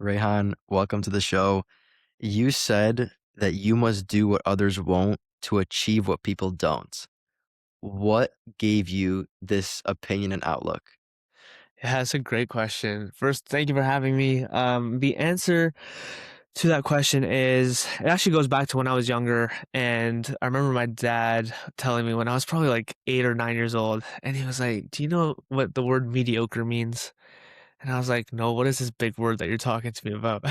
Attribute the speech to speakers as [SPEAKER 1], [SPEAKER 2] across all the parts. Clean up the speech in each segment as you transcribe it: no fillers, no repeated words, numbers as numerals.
[SPEAKER 1] Rehan, welcome to the show. You said that you must do what others won't to achieve what people don't. What gave you this opinion and outlook?
[SPEAKER 2] Yeah, that's a great question. First, thank you for having me. The answer to that question is it actually goes back to when I was younger, and I remember my dad telling me when I was probably like 8 or 9 years old, and he was like, "Do you know what the word mediocre means?" And I was like, no, what is this big word that you're talking to me about?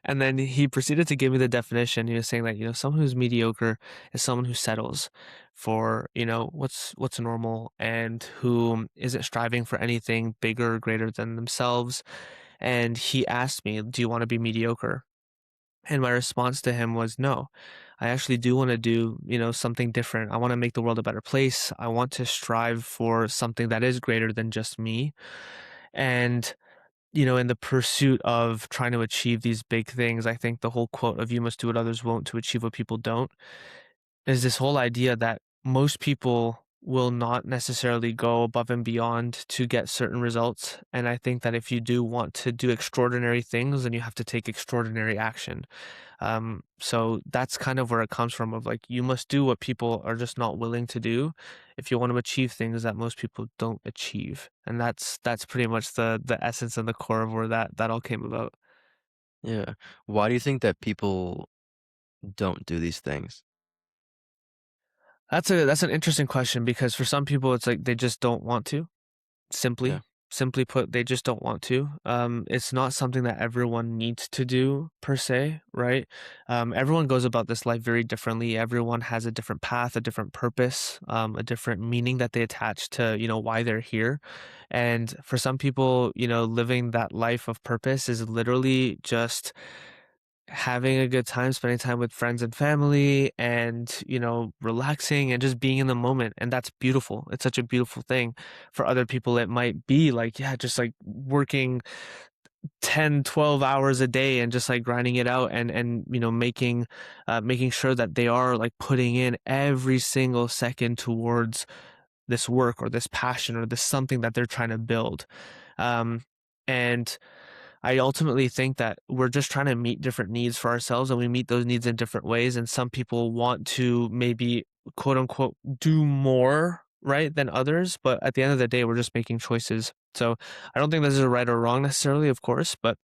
[SPEAKER 2] And then he proceeded to give me the definition. He was saying that, someone who's mediocre is someone who settles for, what's normal and who isn't striving for anything bigger or greater than themselves. And he asked me, do you want to be mediocre? And my response to him was no. I actually do want to do, something different. I want to make the world a better place. I want to strive for something that is greater than just me. And in the pursuit of trying to achieve these big things, I think the whole quote of you must do what others won't to achieve what people don't is this whole idea that most people will not necessarily go above and beyond to get certain results. And I think that if you do want to do extraordinary things, then you have to take extraordinary action. So that's kind of where it comes from of like, you must do what people are just not willing to do if you want to achieve things that most people don't achieve. And that's pretty much the essence and the core of where that all came about.
[SPEAKER 1] Yeah. Why do you think that people don't do these things?
[SPEAKER 2] That's an interesting question because for some people it's like they just don't want to.
[SPEAKER 1] Yeah.
[SPEAKER 2] Simply put, they just don't want to. It's not something that everyone needs to do per se, right? Everyone goes about this life very differently. Everyone has a different path, a different purpose, a different meaning that they attach to, why they're here. And for some people, living that life of purpose is literally just having a good time, spending time with friends and family and, relaxing and just being in the moment. And that's beautiful. It's such a beautiful thing. For other people, it might be like, yeah, just like working 10, 12 hours a day and just like grinding it out and, making sure that they are like putting in every single second towards this work or this passion or this something that they're trying to build. And I ultimately think that we're just trying to meet different needs for ourselves and we meet those needs in different ways. And some people want to maybe quote unquote do more, right, than others. But at the end of the day, we're just making choices. So I don't think this is a right or wrong necessarily, of course, but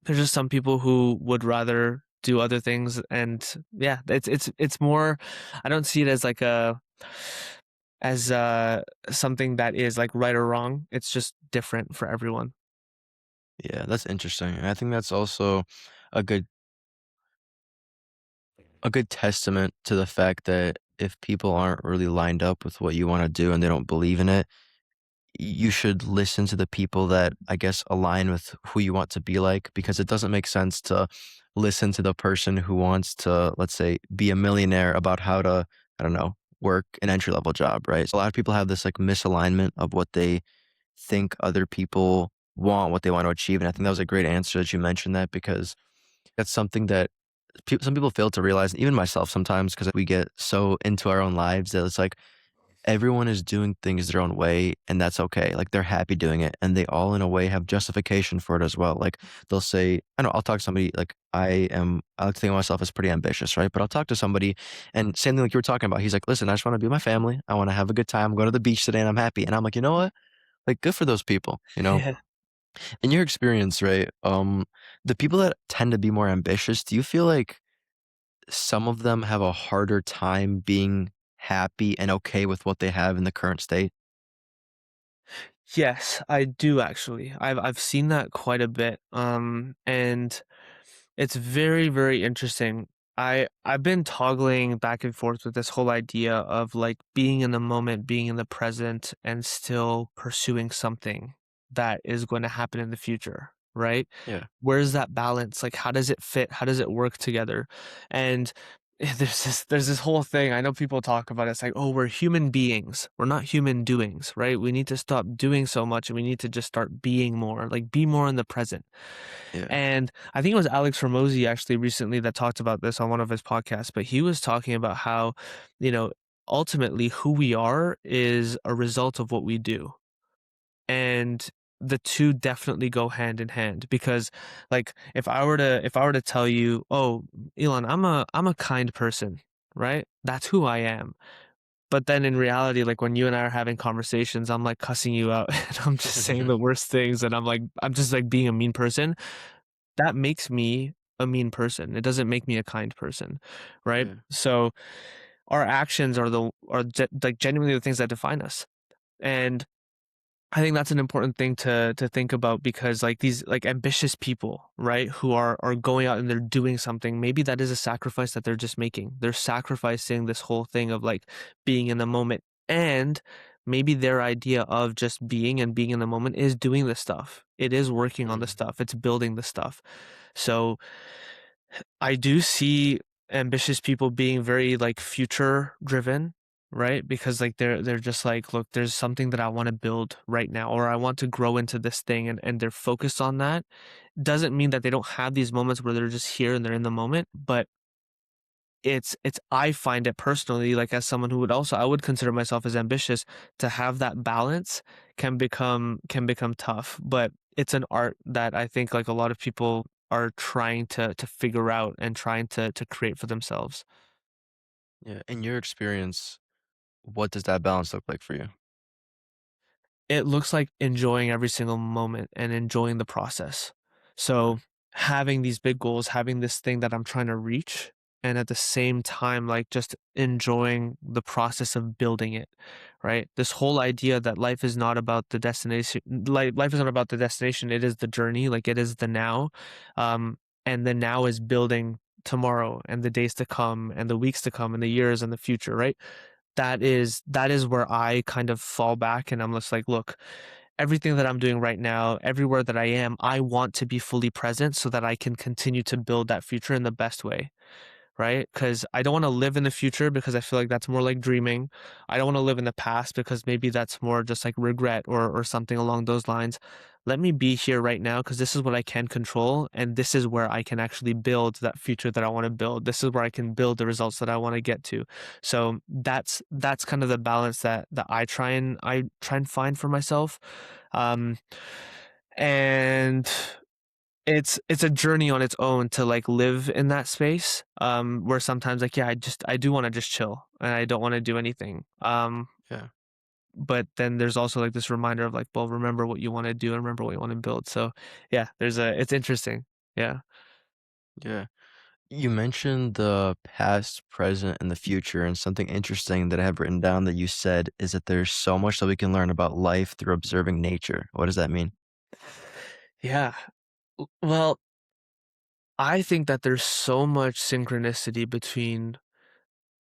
[SPEAKER 2] there's just some people who would rather do other things. And yeah, it's more, I don't see it as like as something that is like right or wrong. It's just different for everyone.
[SPEAKER 1] Yeah, that's interesting. And I think that's also a good a good testament to the fact that if people aren't really lined up with what you want to do and they don't believe in it, you should listen to the people that I guess align with who you want to be like because it doesn't make sense to listen to the person who wants to, let's say, be a millionaire about how to, I don't know, work an entry level job, right? So a lot of people have this like misalignment of what they think other people want, what they want to achieve. And I think that was a great answer that you mentioned that because that's something that some people fail to realize, even myself sometimes, because we get so into our own lives that it's like, everyone is doing things their own way and that's okay. Like they're happy doing it and they all in a way have justification for it as well. Like they'll say, I know I'll talk to somebody like I like to think of myself as pretty ambitious, right? But I'll talk to somebody and same thing like you were talking about. He's like, listen, I just want to be with my family. I want to have a good time. Go to the beach today and I'm happy. And I'm like, you know what? Like good for those people, you know?
[SPEAKER 2] Yeah.
[SPEAKER 1] In your experience, right? The people that tend to be more ambitious, do you feel like some of them have a harder time being happy and okay with what they have in the current state?
[SPEAKER 2] Yes, I do actually. I've seen that quite a bit. And it's very, very interesting. I've been toggling back and forth with this whole idea of like being in the moment, being in the present, and still pursuing something that is going to happen in the future, right?
[SPEAKER 1] Yeah.
[SPEAKER 2] Where's that balance? Like, how does it fit? How does it work together? And there's this whole thing. I know people talk about it. It's like, oh, we're human beings. We're not human doings, right? We need to stop doing so much and we need to just start being more, like be more in the present.
[SPEAKER 1] Yeah.
[SPEAKER 2] And I think it was Alex Ramosi actually recently that talked about this on one of his podcasts, but he was talking about how, you know, ultimately who we are is a result of what we do. And the two definitely go hand in hand because like if I were to tell you, "Oh, Elon, I'm a kind person," right? That's who I am. But then in reality, like when you and I are having conversations, I'm like cussing you out and I'm just saying the worst things and I'm just like being a mean person. That makes me a mean person. It doesn't make me a kind person, right?
[SPEAKER 1] Yeah.
[SPEAKER 2] So our actions like genuinely the things that define us. And I think that's an important thing to think about because like these like ambitious people, right, who are going out and they're doing something, maybe that is a sacrifice that they're just making. They're sacrificing this whole thing of like being in the moment and maybe their idea of just being and being in the moment is doing the stuff. It is working on the
[SPEAKER 1] Mm,
[SPEAKER 2] stuff. It's building the stuff. So I do see ambitious people being very like future driven, right? Because like they're just like, look, there's something that I want to build right now, or I want to grow into this thing, and they're focused on that. Doesn't mean that they don't have these moments where they're just here and they're in the moment, but it's I find it personally like as someone who would also I would consider myself as ambitious to have that balance can become tough, but it's an art that I think like a lot of people are trying to figure out and trying to create for themselves.
[SPEAKER 1] yeah. In your experience, what does that balance look like for you?
[SPEAKER 2] It looks like enjoying every single moment and enjoying the process.
[SPEAKER 1] Okay.
[SPEAKER 2] So, having these big goals, having this thing that I'm trying to reach, and at the same time, like just enjoying the process of building it, right? This whole idea that life is not about the destination, life is not about the destination, it is the journey, like it is the now. And the now is building tomorrow and the days to come and the weeks to come and the years and the future, right? That is where I kind of fall back and I'm just like, look, everything that I'm doing right now, everywhere that I am, I want to be fully present so that I can continue to build that future in the best way, right? Because I don't want to live in the future because I feel like that's more like dreaming. I don't want to live in the past because maybe that's more just like regret or something along those lines. Let me be here right now because this is what I can control and this is where I can actually build that future that I want to build. This is where I can build the results that I want to get to. So that's kind of the balance that I try and find for myself. Um and it's a journey on its own to, like, live in that space, where sometimes, like, yeah, I do wanna just chill, and I don't wanna do anything,
[SPEAKER 1] Yeah.
[SPEAKER 2] but then there's also, like, this reminder of, like, well, remember what you wanna do and remember what you wanna build, so, yeah, it's interesting. Yeah.
[SPEAKER 1] Yeah. You mentioned the past, present, and the future, and something interesting that I have written down that you said is that there's so much that we can learn about life through observing nature. What does that mean?
[SPEAKER 2] Yeah. Well, I think that there's so much synchronicity between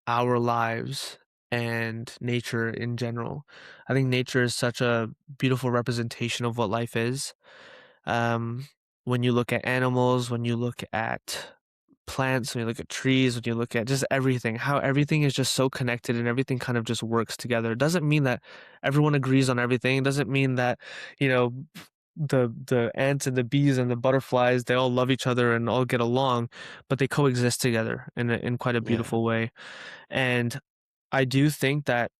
[SPEAKER 2] our lives and nature in general. I think nature is such a beautiful representation of what life is. Um, when you look at animals, when you look at plants, when you look at trees, when you look at just everything, how everything is just so connected and everything kind of just works together. It doesn't mean that everyone agrees on everything. It doesn't mean that, you know, the ants and the bees and the butterflies, they all love each other and all get along, but they coexist together in quite a
[SPEAKER 1] Yeah.
[SPEAKER 2] beautiful way. And I do think that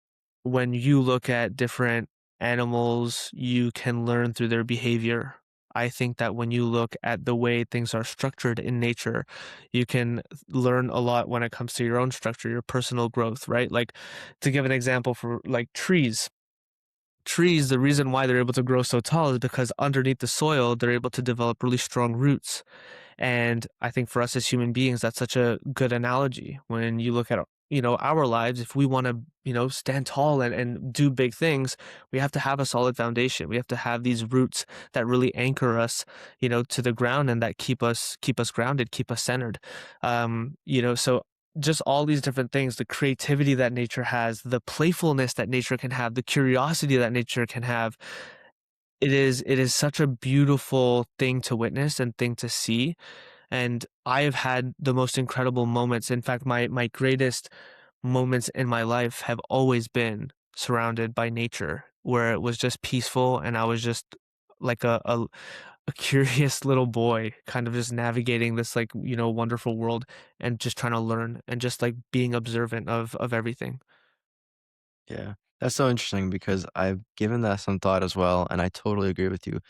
[SPEAKER 2] when you look at different animals, you can learn through their behavior. I think that when you look at the way things are structured in nature, you can learn a lot when it comes to your own structure, your personal growth, right? Like to give an example for like trees. Trees, the reason why they're able to grow so tall is because underneath the soil, they're able to develop really strong roots. And I think for us as human beings, that's such a good analogy. When you look at, our lives, if we want to, stand tall and do big things, we have to have a solid foundation. We have to have these roots that really anchor us, to the ground and that keep us grounded, keep us centered. So just all these different things, the creativity that nature has, the playfulness that nature can have, the curiosity that nature can have. It is such a beautiful thing to witness and thing to see, and I have had the most incredible moments. In fact, my greatest moments in my life have always been surrounded by nature, where it was just peaceful and I was just like a curious little boy kind of just navigating this like, wonderful world and just trying to learn and just like being observant of everything.
[SPEAKER 1] Yeah. That's so interesting because I've given that some thought as well, and I totally agree with you.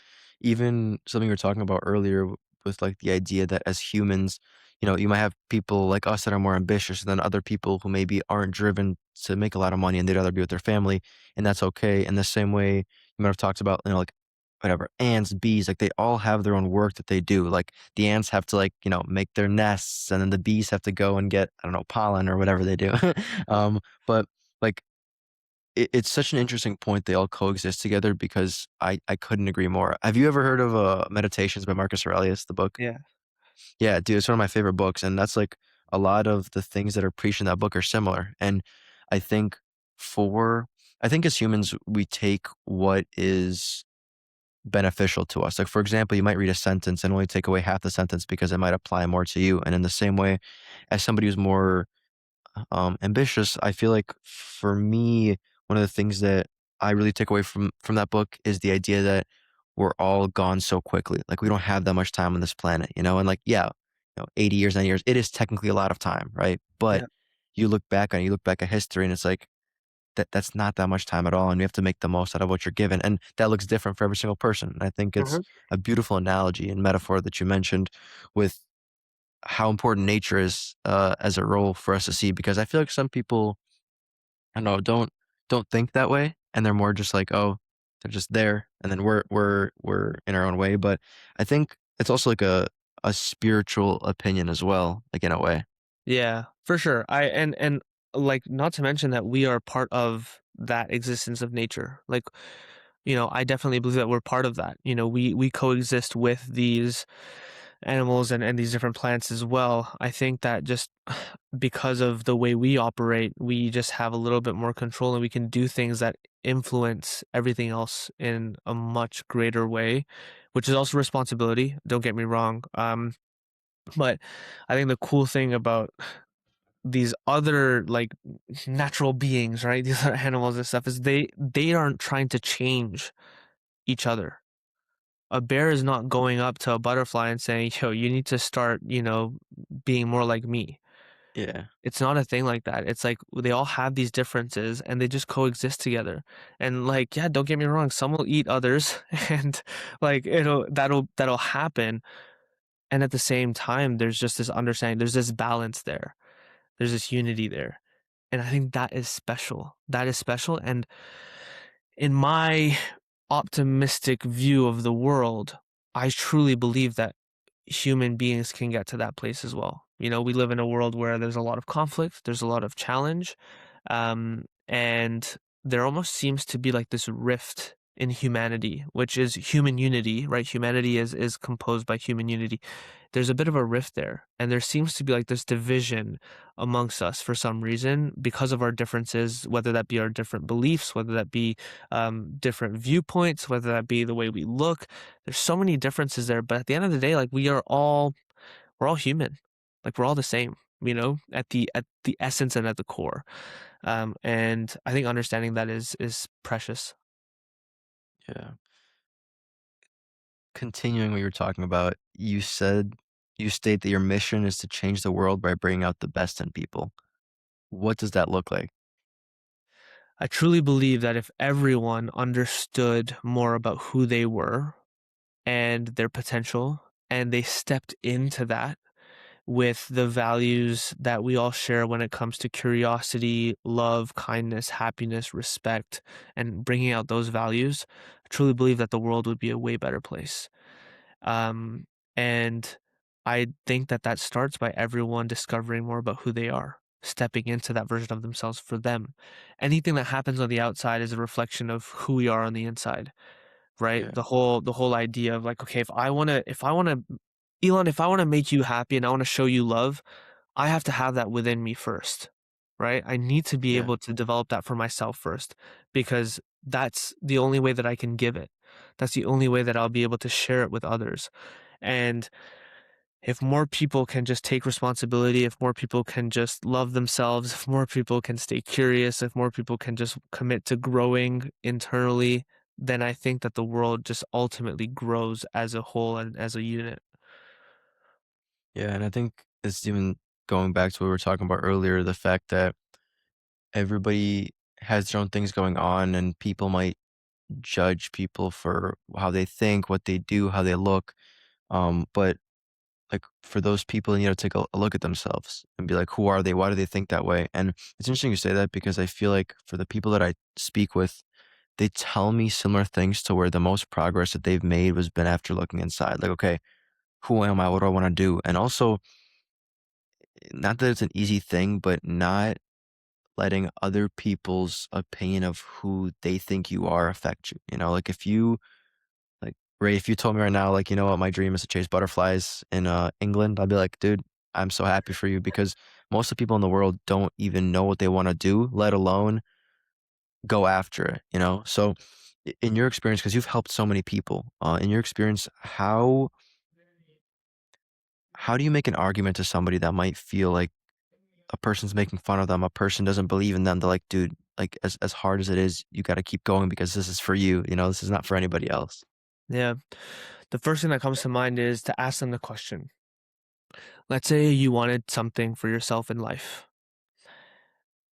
[SPEAKER 1] Even something you were talking about earlier with like the idea that as humans, you might have people like us that are more ambitious than other people who maybe aren't driven to make a lot of money and they'd rather be with their family, and that's okay. In the same way, you might have talked about, like whatever, ants, bees, like they all have their own work that they do. Like the ants have to like, make their nests, and then the bees have to go and get, I don't know, pollen or whatever they do. But like it's such an interesting point they all coexist together because I couldn't agree more. Have you ever heard of, Meditations by Marcus Aurelius, the book?
[SPEAKER 2] Yeah.
[SPEAKER 1] Yeah, dude, it's one of my favorite books, and that's, like, a lot of the things that are preached in that book are similar, and I think for I think as humans, we take what is beneficial to us. Like, for example, you might read a sentence and only take away half the sentence because it might apply more to you, and in the same way, as somebody who's more ambitious, I feel like for me, one of the things that I really take away from that book is the idea that we're all gone so quickly. Like we don't have that much time on this planet, and like, yeah, 80 years, 90 years, it is technically a lot of time, right? But
[SPEAKER 2] Yeah.
[SPEAKER 1] you look back at history and it's like that's not that much time at all. And you have to make the most out of what you're given. And that looks different for every single person. And I think it's
[SPEAKER 2] Mhm.
[SPEAKER 1] a beautiful analogy and metaphor that you mentioned with how important nature is as a role for us to see because I feel like some people I don't know don't think that way and they're more just like oh they're just there and then we're in our own way but I think it's also like a spiritual opinion as well like in a way.
[SPEAKER 2] Yeah, for sure. And like not to mention that we are part of that existence of nature. Like, I definitely believe that we're part of that. We coexist with these animals and these different plants as well. I think that just because of the way we operate, we just have a little bit more control and we can do things that influence everything else in a much greater way, which is also responsibility. Don't get me wrong. But I think the cool thing about these other like natural beings, right? These other animals and stuff is they aren't trying to change each other. A bear is not going up to a butterfly and saying, "Yo, you need to start, being more like me."
[SPEAKER 1] Yeah.
[SPEAKER 2] It's not a thing like that. It's like they all have these differences and they just coexist together. And like, yeah, don't get me wrong, some will eat others and like that'll happen. And at the same time, there's just this understanding, there's this balance there. There's this unity there. And I think that is special. That is special. And in my optimistic view of the world, I truly believe that human beings can get to that place as well. We live in a world where there's a lot of conflict, there's a lot of challenge, and there almost seems to be like this rift in humanity, which is human unity, right? Humanity is composed by human unity. There's a bit of a rift there, and there seems to be like this division amongst us for some reason because of our differences, whether that be our different beliefs, whether that be different viewpoints, whether that be the way we look. There's so many differences there, but at the end of the day, like we're all human, like we're all the same, at the essence and at the core. And I think understanding that is precious.
[SPEAKER 1] Yeah, continuing what you were talking about, you state that your mission is to change the world by bringing out the best in people. What does that look like?
[SPEAKER 2] I truly believe that if everyone understood more about who they were and their potential, and they stepped into that with the values that we all share when it comes to curiosity, love, kindness, happiness, respect, and bringing out those values, I truly believe that the world would be a way better place. Um, and I think that that starts by everyone discovering more about who they are, stepping into that version of themselves for them. Anything that happens on the outside is a reflection of who we are on the inside, right?
[SPEAKER 1] Yeah.
[SPEAKER 2] The whole idea of like, okay, if I wanna Elon, if I wanna make you happy and I wanna show you love, I have to have that within me first, right? I need to be
[SPEAKER 1] Yeah.
[SPEAKER 2] able to develop that for myself first because that's the only way that I can give it. That's the only way that I'll be able to share it with others. And if more people can just take responsibility, if more people can just love themselves, if more people can stay curious, if more people can just commit to growing internally, then I think that the world just ultimately grows as a whole and as a unit.
[SPEAKER 1] Yeah, and I think it's even going back to what we were talking about earlier, the fact that everybody has their own things going on, and people might judge people for how they think, what they do, how they look. But like for those people, they need to take a look at themselves and be like, who are they? Why do they think that way? And it's interesting you say that because I feel like for the people that I speak with, they tell me similar things to where the most progress that they've made was been after looking inside. Like, okay, who am I? What do I want to do? And also, not that it's an easy thing, but not letting other people's opinion of who they think you are affect you. You know, like if you like Ray, if you told me right now, like, you know what, my dream is to chase butterflies in England, I'd be like, dude, I'm so happy for you because most of the people in the world don't even know what they want to do, let alone go after it, you know? So in your experience, because you've helped so many people, in your experience, how do you make an argument to somebody that might feel like a person's making fun of them, a person doesn't believe in them? They're like, dude, like as hard as it is, you got to keep going because this is for you. You know, this is not for anybody else.
[SPEAKER 2] Yeah. The first thing that comes to mind is to ask them the question. Let's say you wanted something for yourself in life,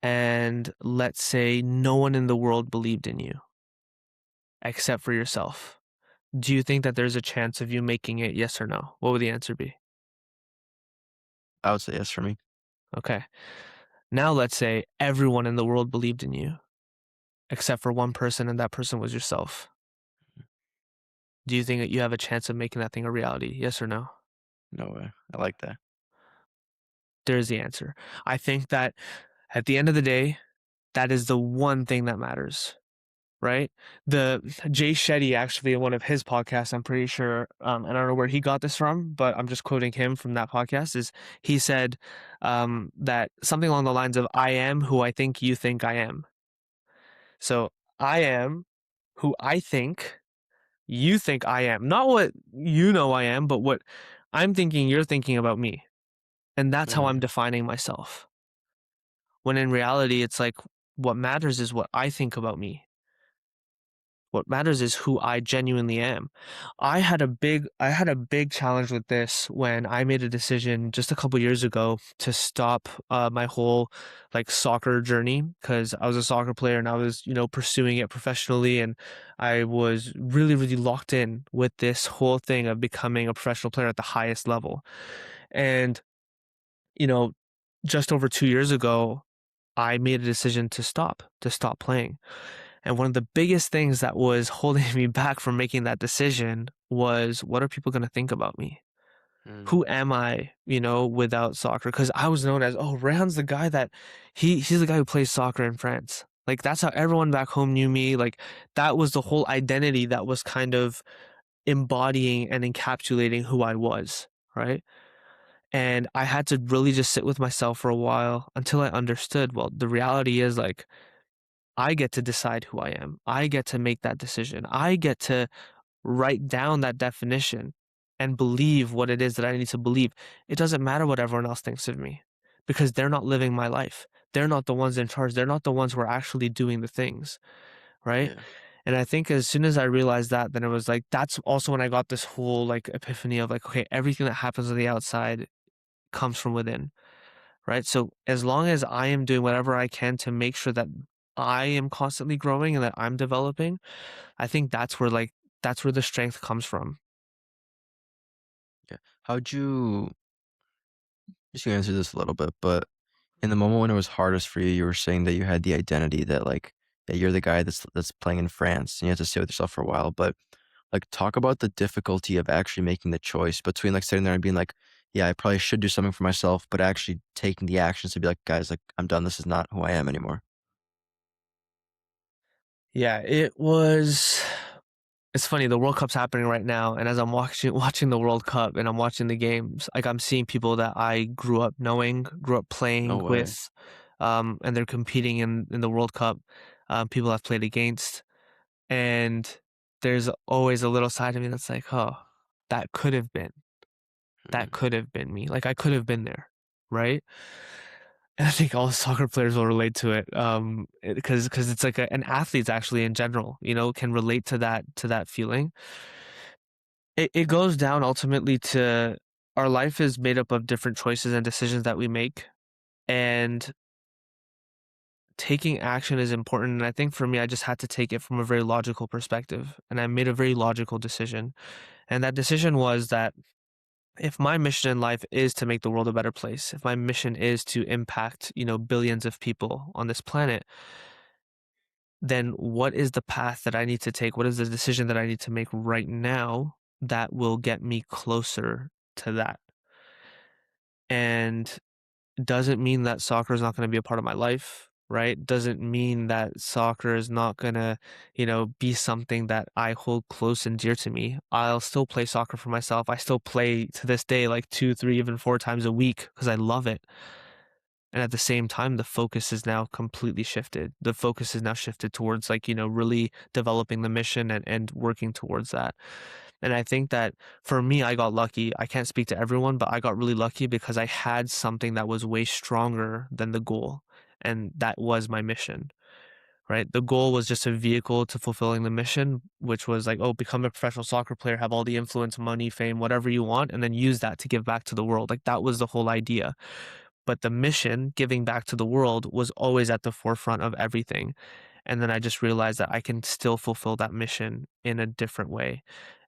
[SPEAKER 2] and let's say no one in the world believed in you except for yourself. Do you think that there's a chance of you making it, yes or no? What would the answer be?
[SPEAKER 1] I would say yes for me.
[SPEAKER 2] Okay. Now let's say everyone in the world believed in you except for one person, and that person was yourself. Do you think that you have a chance of making that thing a reality? Yes or no?
[SPEAKER 1] No way. I like that.
[SPEAKER 2] There's the answer. I think that at the end of the day, that is the one thing that matters, right? The Jay Shetty actually in one of his podcasts, I'm pretty sure, and I don't know where he got this from, but I'm just quoting him from that podcast. Is he said that something along the lines of "I am who I think you think I am." So I am who I think you think I am, not what you know I am, but what I'm thinking you're thinking about me, and that's how I'm
[SPEAKER 1] Mm,
[SPEAKER 2] defining myself. When in reality, it's like what matters is what I think about me. What matters is who I genuinely am. I had a big challenge with this when I made a decision just a couple years ago to stop my whole like soccer journey because I was a soccer player and I was, pursuing it professionally, and I was really, really locked in with this whole thing of becoming a professional player at the highest level. And, you know, just over 2 years ago, I made a decision to stop playing. And one of the biggest things that was holding me back from making that decision was, what are people going to think about me?
[SPEAKER 1] mm,
[SPEAKER 2] Who am I, without soccer? Because I was known as, oh, Rehan's the guy that he's the guy who plays soccer in France. Like that's how everyone back home knew me. Like that was the whole identity that was kind of embodying and encapsulating who I was, right? And I had to really just sit with myself for a while until I understood, well, the reality is like I get to decide who I am. I get to make that decision. I get to write down that definition and believe what it is that I need to believe. It doesn't matter what everyone else thinks of me because they're not living my life. They're not the ones in charge. They're not the ones who are actually doing the things, right?
[SPEAKER 1] yeah,
[SPEAKER 2] And I think as soon as I realized that, then it was like, that's also when I got this whole like epiphany of like, okay, everything that happens on the outside comes from within, right? So as long as I am doing whatever I can to make sure that I am constantly growing and that I'm developing, I think that's where the strength comes from.
[SPEAKER 1] yeah. How'd you just answer this a little bit, but in the moment when it was hardest for you, you were saying that you had the identity that like that you're the guy that's playing in France and you have to stay with yourself for a while. But like talk about the difficulty of actually making the choice between like sitting there and being like, yeah, I probably should do something for myself, but actually taking the actions to be like, guys, like I'm done. This is not who I am anymore.
[SPEAKER 2] Yeah, it's funny, the World Cup's happening right now, and as I'm watching the World Cup and I'm watching the games, like I'm seeing people that I grew up knowing, grew up
[SPEAKER 1] No
[SPEAKER 2] playing
[SPEAKER 1] way.
[SPEAKER 2] with, and they're competing in the World Cup. People I've played against, and there's always a little side of me that's like, oh, that could have been, that
[SPEAKER 1] Mm,
[SPEAKER 2] could have been me. Like I could have been there, right? And I think all soccer players will relate to it, because it's like an athletes actually in general, can relate to that feeling. It goes down ultimately to our life is made up of different choices and decisions that we make, and taking action is important. And I think for me, I just had to take it from a very logical perspective. And I made a very logical decision. And that decision was that if my mission in life is to make the world a better place, if my mission is to impact, billions of people on this planet, then what is the path that I need to take? What is the decision that I need to make right now that will get me closer to that? And doesn't mean that soccer is not going to be a part of my life, right? Doesn't mean that soccer is not going to, be something that I hold close and dear to me. I'll still play soccer for myself. I still play to this day like 2, 3, even 4 times a week because I love it. And at the same time, the focus is now completely shifted. The focus is now shifted towards like, really developing the mission and working towards that. And I think that for me, I got lucky. I can't speak to everyone, but I got really lucky because I had something that was way stronger than the goal. And that was my mission, right? The goal was just a vehicle to fulfilling the mission, which was like, oh, become a professional soccer player, have all the influence, money, fame, whatever you want, and then use that to give back to the world. Like that was the whole idea. But the mission, giving back to the world, was always at the forefront of everything. And then I just realized that I can still fulfill that mission in a different way.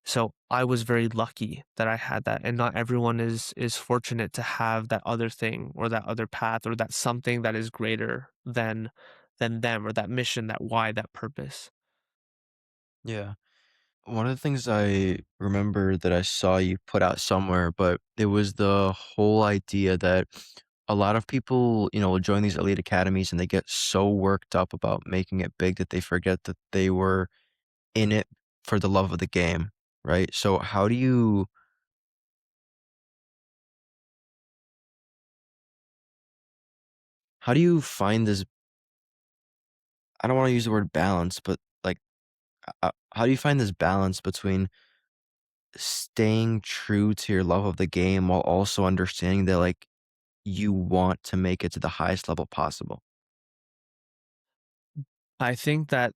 [SPEAKER 2] So I was very lucky that I had that. And not everyone is fortunate to have that other thing or that other path or that something that is greater than them or that mission, that why, that purpose.
[SPEAKER 1] Yeah. One of the things I remember that I saw you put out somewhere, but it was the whole idea that a lot of people, will join these elite academies and they get so worked up about making it big that they forget that they were in it for the love of the game, right? So how do you find this, I don't want to use the word balance, but like how do you find this balance between staying true to your love of the game while also understanding that like you want to make it to the highest level possible?
[SPEAKER 2] I think that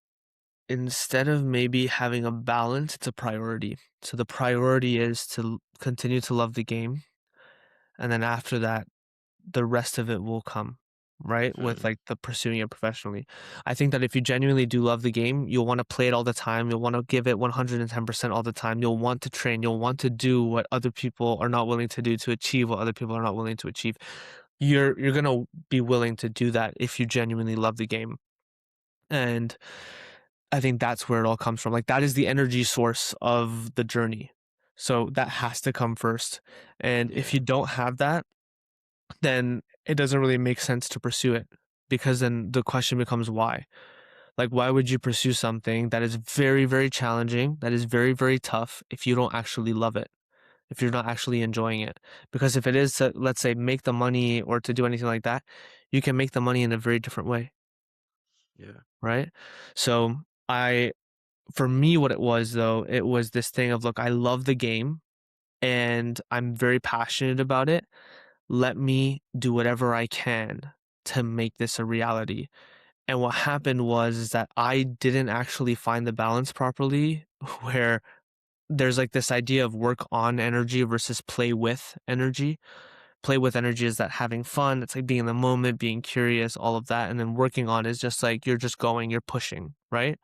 [SPEAKER 2] instead of maybe having a balance, it's a priority. So the priority is to continue to love the game. And then after that, the rest of it will come, right? With
[SPEAKER 1] Hmm.
[SPEAKER 2] like the pursuing it professionally. I think that if you genuinely do love the game, you'll want to play it all the time. You'll want to give it 110% all the time. You'll want to train. You'll want to do what other people are not willing to do to achieve what other people are not willing to achieve. You're going to be willing to do that if you genuinely love the game. And I think that's where it all comes from. Like that is the energy source of the journey. So that has to come first. And if you
[SPEAKER 1] Yeah.
[SPEAKER 2] don't have that, then it doesn't really make sense to pursue it because then the question becomes why. Like, why would you pursue something that is very, very challenging, that is very, very tough if you don't actually love it, if you're not actually enjoying it? Because if it is to, let's say, make the money or to do anything like that, you can make the money in a very different way,
[SPEAKER 1] Yeah.
[SPEAKER 2] right? So, for me, what it was though, it was this thing of, look, I love the game and I'm very passionate about it. Let me do whatever I can to make this a reality. And what happened was is that I didn't actually find the balance properly where there's like this idea of work on energy versus play with energy. Play with energy is that having fun, it's like being in the moment, being curious, all of that. And then working on is just like you're just going, you're pushing, right?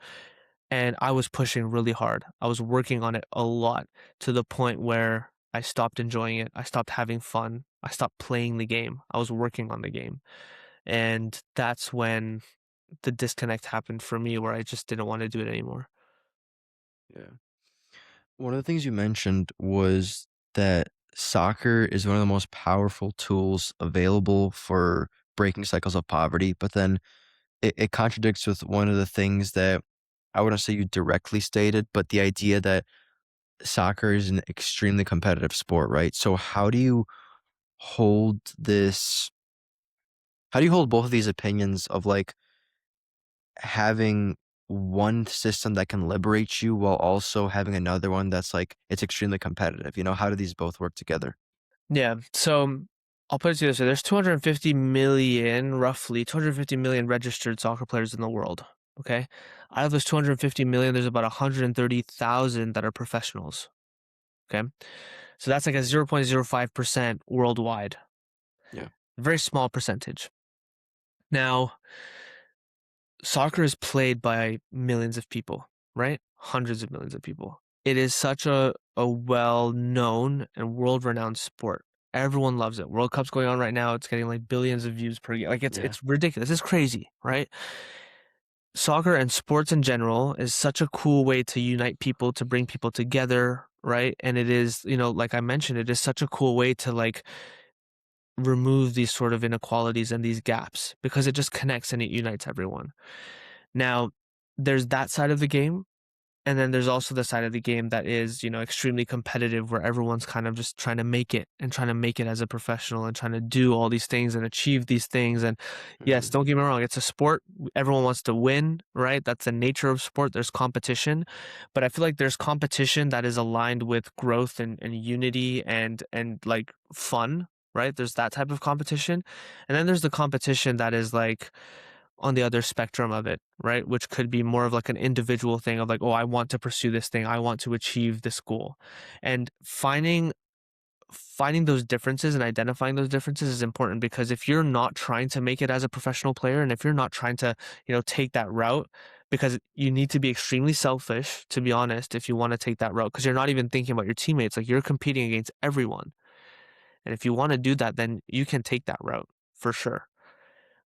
[SPEAKER 2] And I was pushing really hard. I was working on it a lot to the point where I stopped enjoying it. I stopped having fun. I stopped playing the game. I was working on the game. And that's when the disconnect happened for me where I just didn't want to do it anymore.
[SPEAKER 1] Yeah. One of the things you mentioned was that soccer is one of the most powerful tools available for breaking cycles of poverty, but then it contradicts with one of the things that I wouldn't say you directly stated, but the idea that soccer is an extremely competitive sport, right? So hold this how do you hold both of these opinions of like having one system that can liberate you while also having another one that's like it's extremely competitive? How do these both work together?
[SPEAKER 2] Yeah. So I'll put it to you this way. There's 250 million, roughly 250 million registered soccer players in the world. Okay. Out of those 250 million, there's about 130,000 that are professionals. Okay. So that's like a 0.05% worldwide.
[SPEAKER 1] Yeah.
[SPEAKER 2] Very small percentage. Now, soccer is played by millions of people, right? Hundreds of millions of people. It is such a well-known and world-renowned sport. Everyone loves it. World Cup's going on right now. It's getting like billions of views per year. Like
[SPEAKER 1] Yeah.
[SPEAKER 2] it's ridiculous. It's crazy, right? Soccer and sports in general is such a cool way to unite people, to bring people together, right? And it is, like I mentioned, it is such a cool way to like remove these sort of inequalities and these gaps because it just connects and it unites everyone. Now, there's that side of the game, and then there's also the side of the game that is, extremely competitive where everyone's kind of just trying to make it and trying to make it as a professional and trying to do all these things and achieve these things. And yes,
[SPEAKER 1] Mhm.
[SPEAKER 2] don't get me wrong, it's a sport. Everyone wants to win, right? That's the nature of sport. There's competition, but I feel like there's competition that is aligned with growth and unity and like fun, right? There's that type of competition. And then there's the competition that is like, on the other spectrum of it, right? Which could be more of like an individual thing of like, oh, I want to pursue this thing. I want to achieve this goal. And finding those differences and identifying those differences is important because if you're not trying to make it as a professional player and if you're not trying to, take that route because you need to be extremely selfish to be honest if you want to take that route because you're not even thinking about your teammates like you're competing against everyone. And if you want to do that then you can take that route for sure.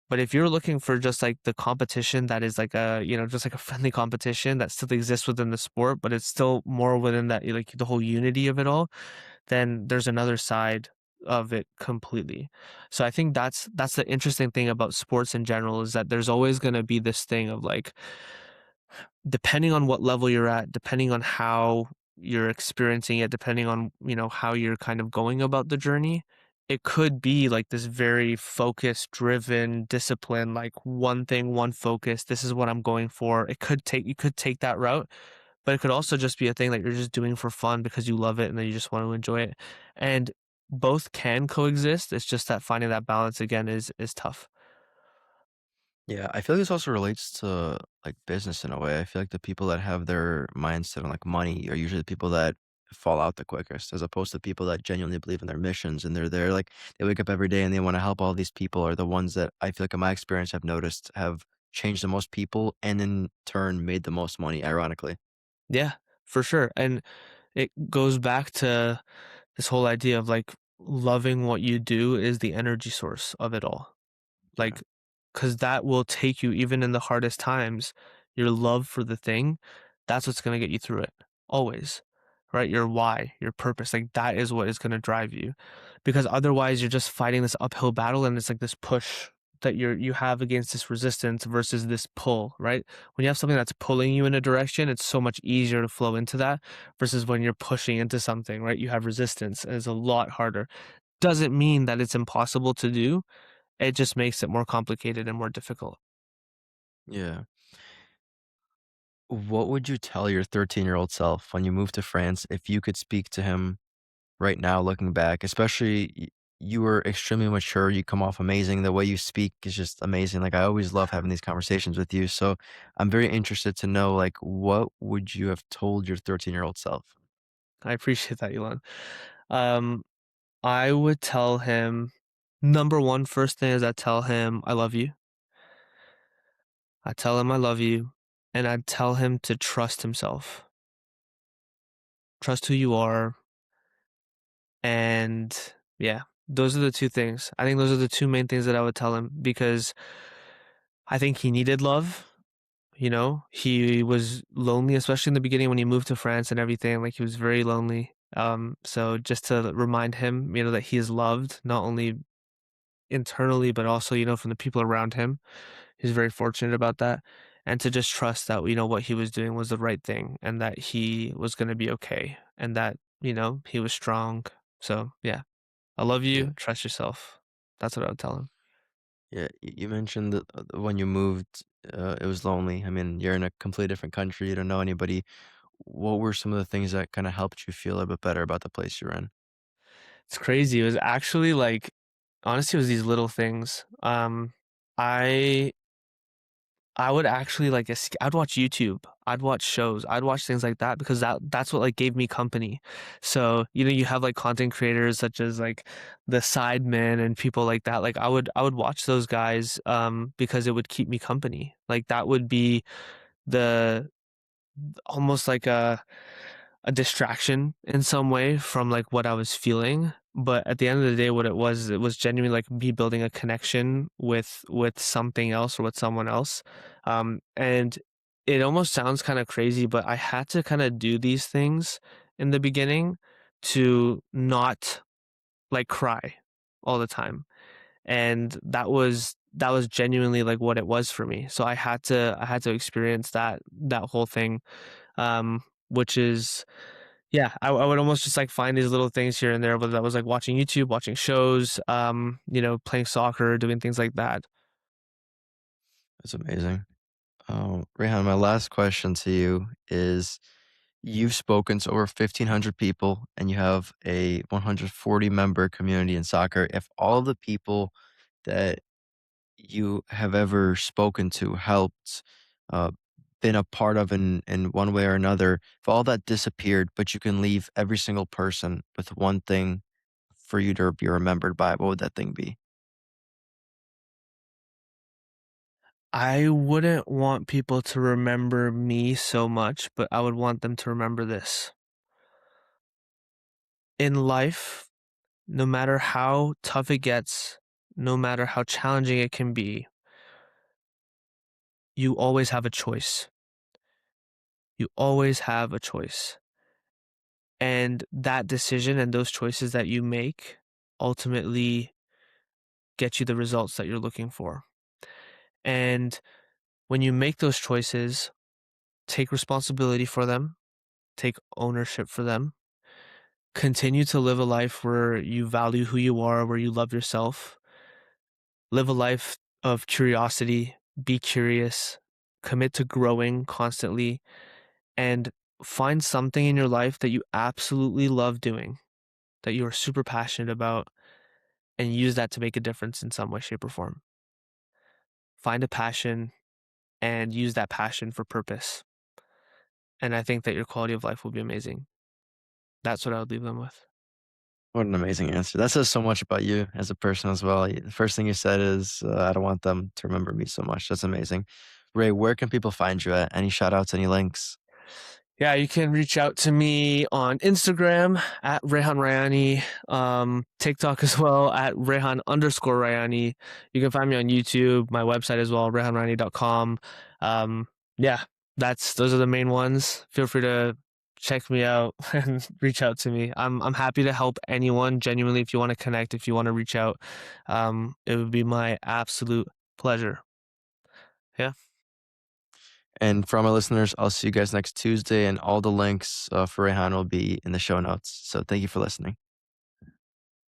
[SPEAKER 2] But if you're looking for just like the competition that is like a, just like a friendly competition that still exists within the sport, but it's still more within that, like the whole unity of it all, then there's another side of it completely. So I think that's the interesting thing about sports in general is that there's always going to be this thing of like depending on what level you're at, depending on how you're experiencing it, depending on, how you're kind of going about the journey, it could be like this very focused, driven, discipline, like one thing, one focus. This is what I'm going for. You could take that route, but it could also just be a thing that you're just doing for fun because you love it and then you just want to enjoy it. And both can coexist. It's just that finding that balance again is tough.
[SPEAKER 1] Yeah, I feel like this also relates to like business in a way. I feel like the people that have their mindset on like money are usually the people that fall out the quickest, as opposed to people that genuinely believe in their missions and they're there like they wake up every day and they want to help all these people are the ones that I feel like in my experience I've noticed have changed the most people and in turn made the most money, ironically.
[SPEAKER 2] Yeah, for sure. And it goes back to this whole idea of like loving what you do is the energy source of it all.
[SPEAKER 1] Yeah.
[SPEAKER 2] Like, because that will take you even in the hardest times. Your love for the thing, that's what's going to get you through it. Always. Right? Your why, your purpose, like that is what is going to drive you. Because otherwise you're just fighting this uphill battle and it's like this push that you have against this resistance versus this pull, right? When you have something that's pulling you in a direction, it's so much easier to flow into that versus when you're pushing into something, right? You have resistance and it's a lot harder. Doesn't mean that it's impossible to do, it just makes it more complicated and more difficult.
[SPEAKER 1] Yeah. What would you tell your 13-year-old self when you moved to France if you could speak to him right now looking back, especially you were extremely mature, you come off amazing, the way you speak is just amazing, like, I always love having these conversations with you, so I'm very interested to know, like, what would you have told your 13-year-old self?
[SPEAKER 2] I appreciate that, Elon. Um, I would tell him number one, first thing is I tell him I love you. I tell him I love you, and I'd tell him to trust himself. Trust who you are, and yeah, those are the 2 things. I think those are the 2 main things that I would tell him because I think he needed love. He was lonely, especially in the beginning when he moved to France and everything. Like he was very lonely. So just to remind him, that he is loved not only internally but also, from the people around him. He's very fortunate about that, and to just trust that what he was doing was the right thing and that he was going to be okay and that he was strong. So yeah, I love
[SPEAKER 1] Yeah,
[SPEAKER 2] you. Trust yourself. That's what I would tell him.
[SPEAKER 1] yeah, you mentioned that, when you moved, it was lonely, I mean, you're in a completely different country, you don't know anybody. What were some of the things that kinda helped you feel a bit better about the place you're in?
[SPEAKER 2] It's crazy. It was actually like honestly, it was these little things. I I would actually like I'd watch YouTube. I'd watch shows. I'd watch things like that because that's what like gave me company. So, you have like content creators such as like the Sidemen and people like that. Like I would watch those guys because it would keep me company. Like that would be the almost like a distraction in some way from like what I was feeling. But at the end of the day, what it was genuinely like me building a connection with something else or with someone else. And it almost sounds kind of crazy, but I had to kind of do these things in the beginning to not like cry all the time. And that was genuinely like what it was for me. So I had to experience that whole thing, which is yeah, I would almost just like find these little things here and there, whether that was like watching YouTube, watching shows, playing soccer, doing things like that.
[SPEAKER 1] That's amazing. Rehan, my last question to you is you've spoken to over 1,500 people and you have a 140 member community in soccer. If all of the people that you have ever spoken to, helped, uh, been a part of in one way or another, if all that disappeared, but you can leave every single person with one thing for you to be remembered by, what would that thing be?
[SPEAKER 2] I wouldn't want people to remember me so much, but I would want them to remember this. In life, no matter how tough it gets, no matter how challenging it can be, you always have a choice. You always have a choice. And that decision and those choices that you make ultimately get you the results that you're looking for. And when you make those choices, take responsibility for them, take ownership for them, continue to live a life where you value who you are, where you love yourself, live a life of curiosity, be curious, commit to growing constantly, and find something in your life that you absolutely love doing, that you are super passionate about, and use that to make a difference in some way, shape, or form. Find a passion and use that passion for purpose. And I think that your quality of life will be amazing. That's what I would leave them with.
[SPEAKER 1] What an amazing answer. That says so much about you as a person as well. The first thing you said is, I don't want them to remember me so much. That's amazing. Ray, where can people find you at? Any shout outs, any links?
[SPEAKER 2] Yeah, you can reach out to me on Instagram at Rehan Rayani, TikTok as well at Rehan_Rayani. You can find me on YouTube, my website as well, rehanrayani.com. Yeah, those are the main ones. Feel free to check me out and reach out to me. I'm happy to help anyone genuinely if you want to connect, if you want to reach out. It would be my absolute pleasure. Yeah.
[SPEAKER 1] And for all my listeners, I'll see you guys next Tuesday, and all the links for Rehan will be in the show notes. So thank you for listening.